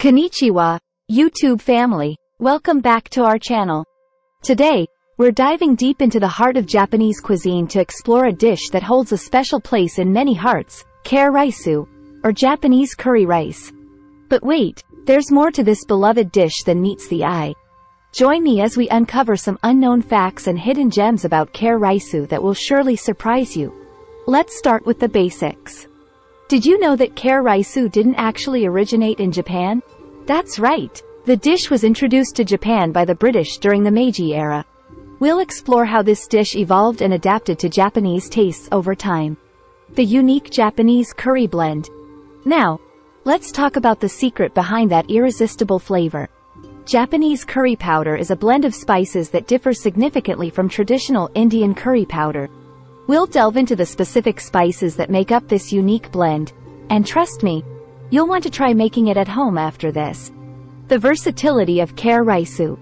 Konnichiwa, YouTube family. Welcome back to our channel. Today, we're diving deep into the heart of Japanese cuisine to explore a dish that holds a special place in many hearts, Kare Raisu, or Japanese curry rice. But wait, there's more to this beloved dish than meets the eye. Join me as we uncover some unknown facts and hidden gems about Kare Raisu that will surely surprise you. Let's start with the basics. Did you know that Kare Raisu didn't actually originate in Japan? That's right. The dish was introduced to Japan by the British during the Meiji era. We'll explore how this dish evolved and adapted to Japanese tastes over time. The unique Japanese curry blend. Now, let's talk about the secret behind that irresistible flavor. Japanese curry powder is a blend of spices that differs significantly from traditional Indian curry powder. We'll delve into the specific spices that make up this unique blend, and trust me, you'll want to try making it at home after this. The versatility of Kare Raisu.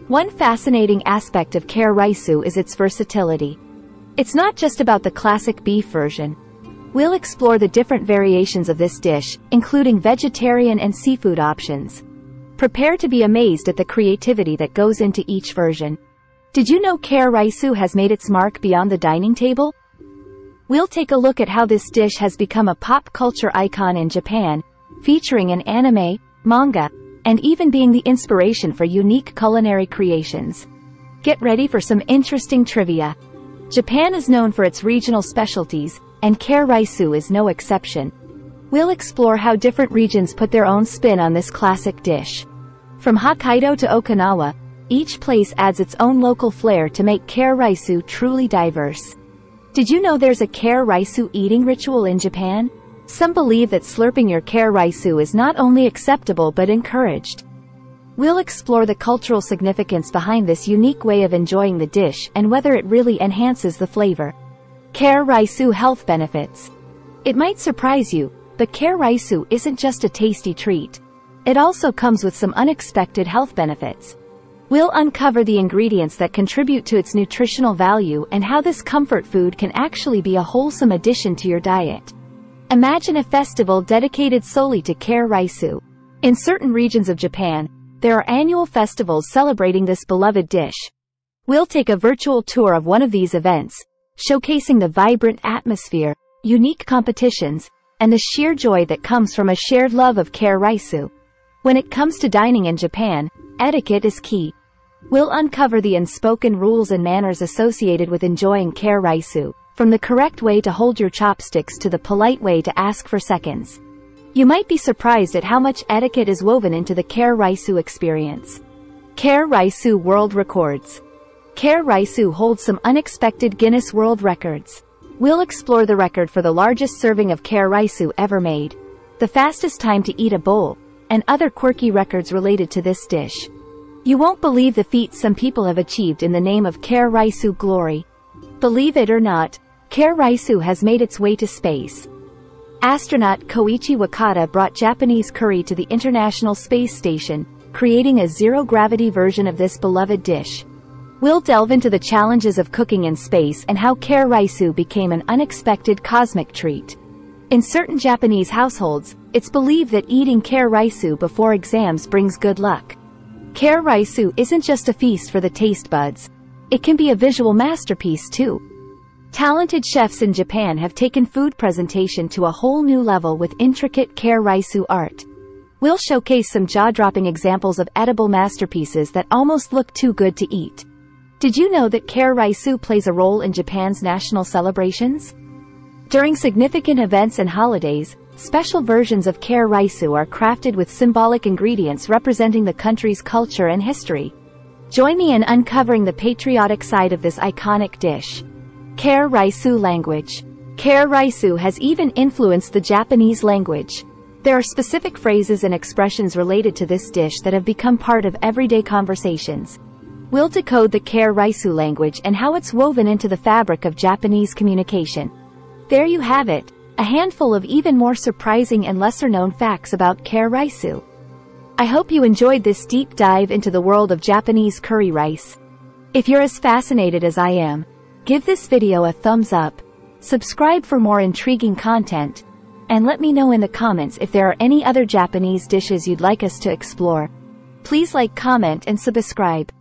One fascinating aspect of Kare Raisu is its versatility. It's not just about the classic beef version. We'll explore the different variations of this dish, including vegetarian and seafood options. Prepare to be amazed at the creativity that goes into each version. Did you know Kare Raisu has made its mark beyond the dining table? We'll take a look at how this dish has become a pop culture icon in Japan, featuring in anime, manga, and even being the inspiration for unique culinary creations. Get ready for some interesting trivia. Japan is known for its regional specialties, and Kare Raisu is no exception. We'll explore how different regions put their own spin on this classic dish. From Hokkaido to Okinawa, each place adds its own local flair to make Kare Raisu truly diverse. Did you know there's a Kare Raisu eating ritual in Japan? Some believe that slurping your Kare Raisu is not only acceptable but encouraged. We'll explore the cultural significance behind this unique way of enjoying the dish and whether it really enhances the flavor. Kare Raisu health benefits. It might surprise you, but Kare Raisu isn't just a tasty treat. It also comes with some unexpected health benefits. We'll uncover the ingredients that contribute to its nutritional value and how this comfort food can actually be a wholesome addition to your diet. Imagine a festival dedicated solely to Kare Raisu. In certain regions of Japan, there are annual festivals celebrating this beloved dish. We'll take a virtual tour of one of these events, showcasing the vibrant atmosphere, unique competitions, and the sheer joy that comes from a shared love of Kare Raisu. When it comes to dining in Japan, etiquette is key. We'll uncover the unspoken rules and manners associated with enjoying Kare Raisu, from the correct way to hold your chopsticks to the polite way to ask for seconds. You might be surprised at how much etiquette is woven into the Kare Raisu experience. Kare Raisu World Records. Kare Raisu holds some unexpected Guinness World Records. We'll explore the record for the largest serving of Kare Raisu ever made, the fastest time to eat a bowl, and other quirky records related to this dish. You won't believe the feats some people have achieved in the name of Kare Raisu glory. Believe it or not, Kare Raisu has made its way to space. Astronaut Koichi Wakata brought Japanese curry to the International Space Station, creating a zero-gravity version of this beloved dish. We'll delve into the challenges of cooking in space and how Kare Raisu became an unexpected cosmic treat. In certain Japanese households, it's believed that eating Kare Raisu before exams brings good luck. Kare Raisu isn't just a feast for the taste buds. It can be a visual masterpiece too. Talented chefs in Japan have taken food presentation to a whole new level with intricate Kare Raisu art. We'll showcase some jaw-dropping examples of edible masterpieces that almost look too good to eat. Did you know that Kare Raisu plays a role in Japan's national celebrations? During significant events and holidays, special versions of Kare Raisu are crafted with symbolic ingredients representing the country's culture and history. Join me in uncovering the patriotic side of this iconic dish. Kare Raisu language. Kare Raisu has even influenced the Japanese language. There are specific phrases and expressions related to this dish that have become part of everyday conversations. We'll decode the Kare Raisu language and how it's woven into the fabric of Japanese communication. There you have it. A handful of even more surprising and lesser-known facts about Kare Raisu. I hope you enjoyed this deep dive into the world of Japanese curry rice. If you're as fascinated as I am, give this video a thumbs up, subscribe for more intriguing content, And let me know in the comments if there are any other Japanese dishes you'd like us to explore. Please like, comment, and subscribe.